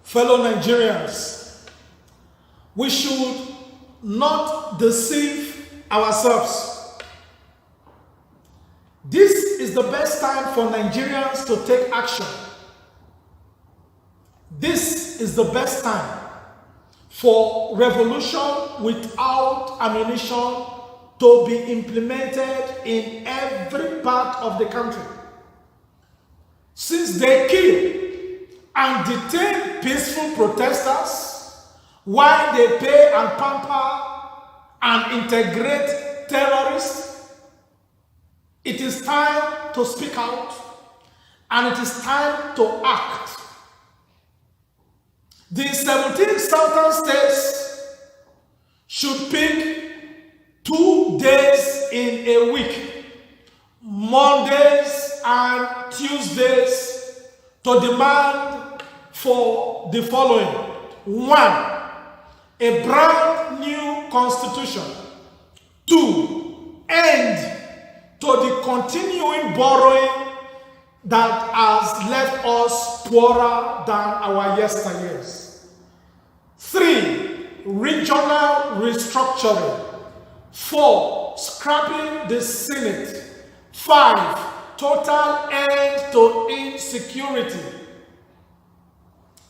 Fellow Nigerians, we should not deceive ourselves. This is the best time for Nigerians to take action. This is the best time for revolution without ammunition to be implemented in every part of the country. Since they kill and detain peaceful protesters while they pay and pamper and integrate terrorists, it is time to speak out and it is time to act. The 17 southern states should pick 2 days in a week, Mondays and Tuesdays, to demand for the following. 1, a brand new constitution. 2, end to the continuing borrowing that has left us poorer than our yesteryears. 3, regional restructuring. 4, scrapping the Senate. 5, total end to insecurity.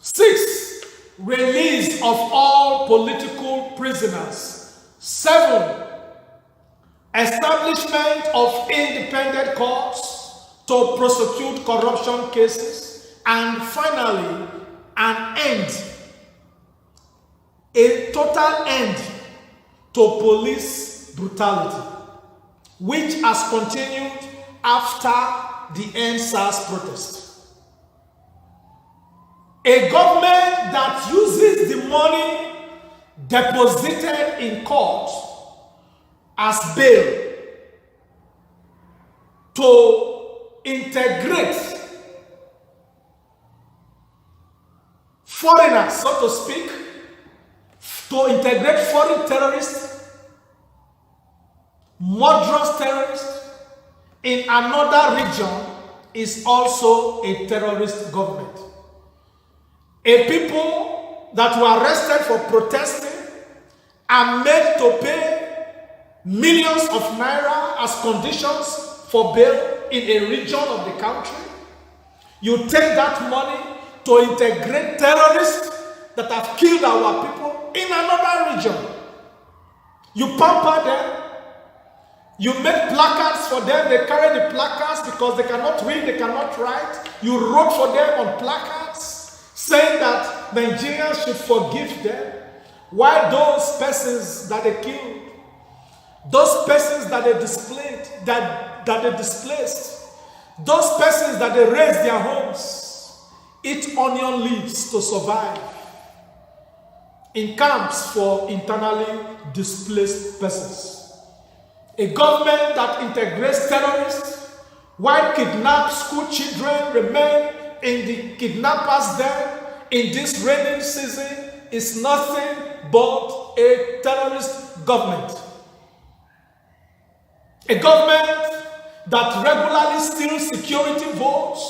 6, release of all political prisoners. 7, establishment of independent courts to prosecute corruption cases. And finally, a total end to police brutality, which has continued after the EndSARS protest. A government that uses the money deposited in court as bail to integrate foreigners, so to speak, to integrate foreign terrorists, murderous terrorists in another region is also a terrorist government. A people that were arrested for protesting are made to pay millions of naira as conditions for bail in a region of the country. You take that money to integrate terrorists that have killed our people in another region. You pamper them. You make placards for them. They carry the placards because they cannot read, they cannot write. You wrote for them on placards saying that Nigerians should forgive them. Why those persons that they killed, those persons that they displaced, that they displaced, those persons that they raised their homes, eat onion leaves to survive in camps for internally displaced persons. A government that integrates terrorists while kidnapped school children remain in the kidnappers' den in this rainy season is nothing but a terrorist government. A government that regularly steals security votes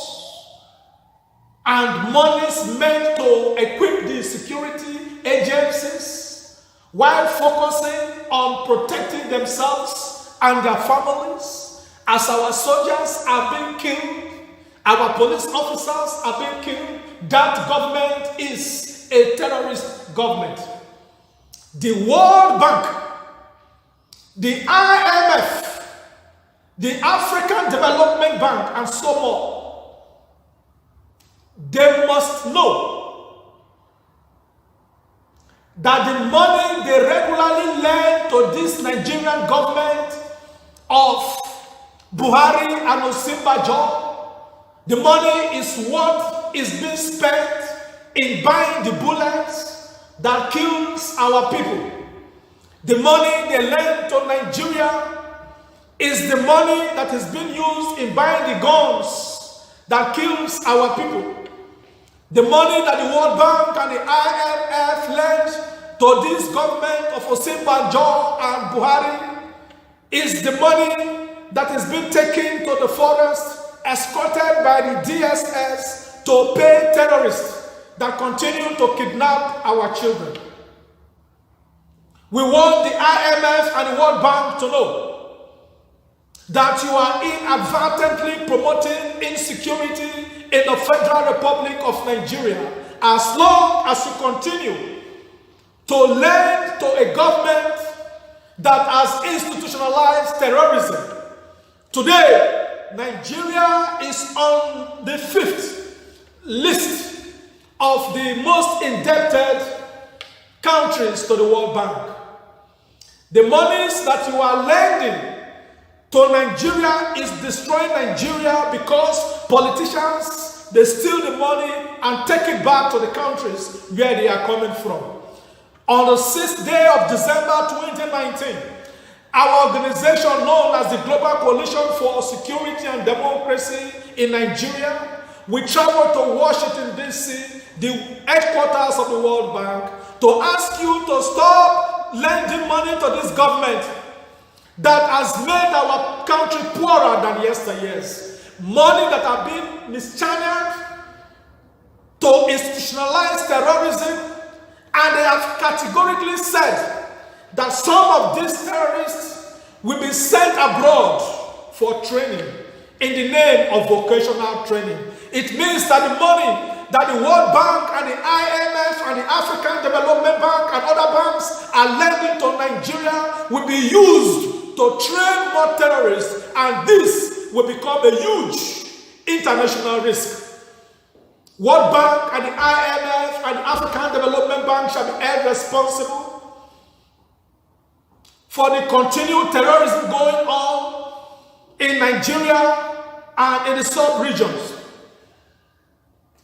and monies meant to equip the security agencies while focusing on protecting themselves and their families as our soldiers are being killed, our police officers are being killed. That government is a terrorist government. The World Bank, the IMF, the African Development Bank, and so on, they must know that the money they regularly lend to this Nigerian government of Buhari and Osinbajo, the money is what is being spent in buying the bullets that kills our people. The money they lend to Nigeria is the money that is being used in buying the guns that kills our people. The money that the World Bank and the IMF lent to this government of Osinbajo and Buhari is the money that is being taken to the forest, escorted by the DSS to pay terrorists. that continue to kidnap our children. We want the IMF and the World Bank to know that you are inadvertently promoting insecurity in the Federal Republic of Nigeria as long as you continue to lend to a government that has institutionalized terrorism. Today, Nigeria is on the 5th list of the most indebted countries to the World Bank. The monies that you are lending to Nigeria is destroying Nigeria because politicians, they steal the money and take it back to the countries where they are coming from. On the 6th day of December 2019, our organization known as the Global Coalition for Security and Democracy in Nigeria, we traveled to Washington, D.C., the headquarters of the World Bank, to ask you to stop lending money to this government that has made our country poorer than yesteryears. Money that have been mischanneled to institutionalize terrorism, and they have categorically said that some of these terrorists will be sent abroad for training in the name of vocational training. It means that the money that the World Bank and the IMF and the African Development Bank and other banks are lending to Nigeria will be used to train more terrorists, and this will become a huge international risk. World Bank and the IMF and the African Development Bank shall be held responsible for the continued terrorism going on in Nigeria and in the sub-regions.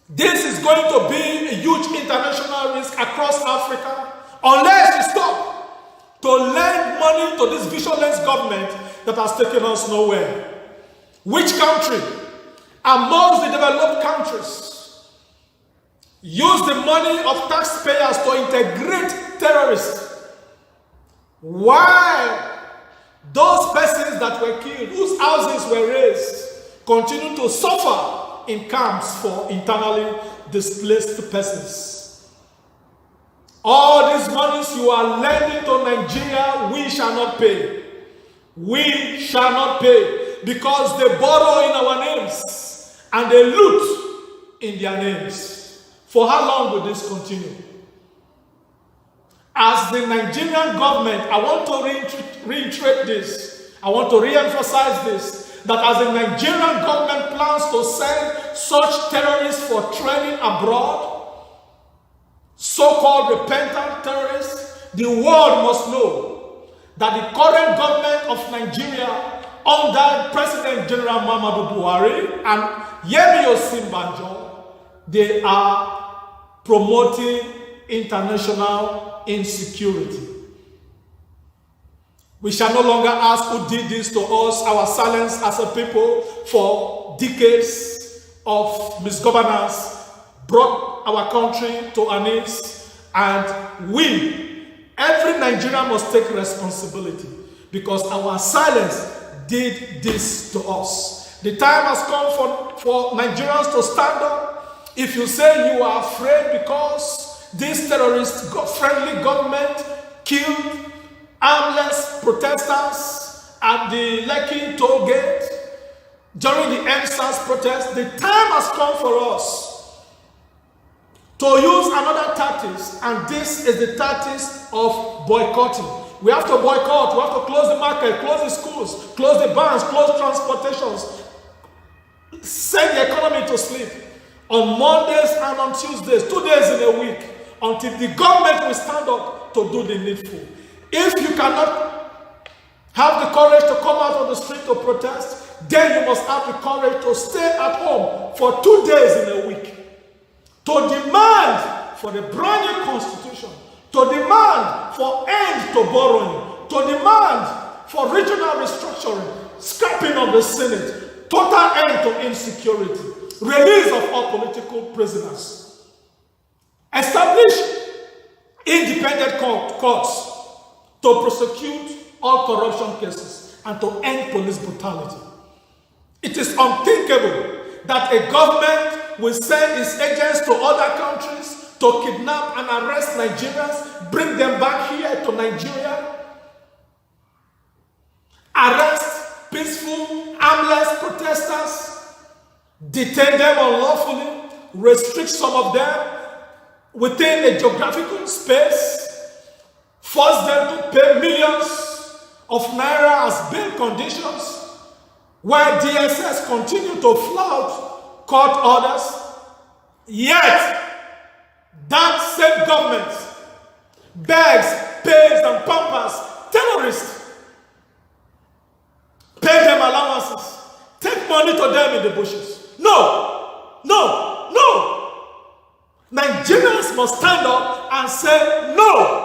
This is going to be a huge international risk across Africa unless we stop to lend money to this visionless government that has taken us nowhere. Which country amongst the developed countries use the money of taxpayers to integrate terrorists, while those persons that were killed, whose houses were razed, continue to suffer in camps for internally displaced persons? All these monies you are lending to Nigeria, we shall not pay. We shall not pay, because they borrow in our names and they loot in their names. For how long will this continue? As the Nigerian government, I want to reiterate this. I want to re-emphasize this, that as the Nigerian government plans to send such terrorists for training abroad, so-called repentant terrorists, the world must know that the current government of Nigeria, under President General Muhammadu Buhari and Yemi Osinbajo, they are promoting international insecurity. We shall no longer ask who did this to us. Our silence as a people for decades of misgovernance brought our country to our knees, and every Nigerian must take responsibility, because our silence did this to us. The time has come for Nigerians to stand up. If you say you are afraid because this terrorist-friendly government killed armless protesters at the Lekki toll gate during the EndSARS protest, the time has come for us to use another tactics, and this is the tactics of boycotting. We have to boycott. We have to close the market, close the schools, close the banks, close transportations, send the economy to sleep on Mondays and on Tuesdays, 2 days in a week, until the government will stand up to do the needful. If you cannot have the courage to come out on the street to protest, then you must have the courage to stay at home for 2 days in a week, to demand for the brand new constitution, to demand for end to borrowing, to demand for regional restructuring, scrapping of the Senate, total end to insecurity, release of all political prisoners, establish independent courts to prosecute all corruption cases, and to end police brutality. It is unthinkable that a government will send its agents to other countries to kidnap and arrest Nigerians, bring them back here to Nigeria, arrest peaceful, armless protesters, detain them unlawfully, restrict some of them within a geographical space, force them to pay millions of naira as bail conditions, while DSS continue to flout court orders. Yet, that same government begs, pays, and pampers terrorists, pay them allowances, take money to them in the bushes. No, no, no. Nigerians must stand up and say no.